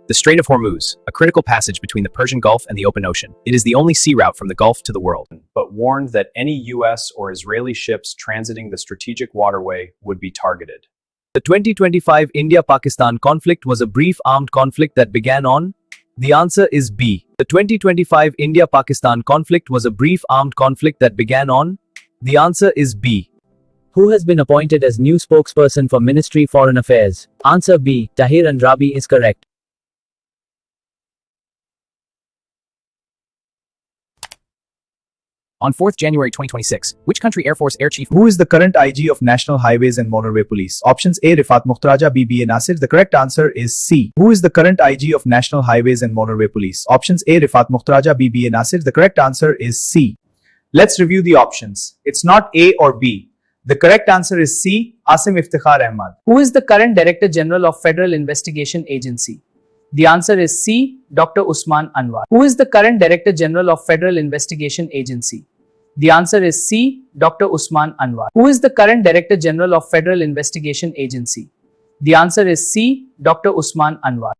The Strait of Hormuz, a critical passage between the Persian Gulf and the open ocean. It is the only sea route from the Gulf to the world, but warned that any US or Israeli ships transiting the strategic waterway would be targeted. The 2025 India-Pakistan conflict was a brief armed conflict that began on. The answer is B. The 2025 India-Pakistan conflict was a brief armed conflict that began on. The answer is B. Who has been appointed as new spokesperson for Ministry Foreign Affairs? Answer B. Tahir Andrabi is correct. On 4th January 2026, which country Air Force Air Chief? Who is the current IG of National Highways and Motorway Police? Options A. Rifat Mukhtarja, B. B. A. Nasir. The correct answer is C. Who is the current IG of National Highways and Motorway Police? Options A. Rifat Mukhtarja, B. B. A. Nasir. The correct answer is C. Let's review the options. It's not A or B. The correct answer is C. Asim Iftikhar Ahmad. Who is the current Director General of Federal Investigation Agency? The answer is C. Dr. Usman Anwar. Who is the current Director General of Federal Investigation Agency? The answer is C. Dr. Usman Anwar. Who is the current Director General of Federal Investigation Agency? The answer is C. Dr. Usman Anwar.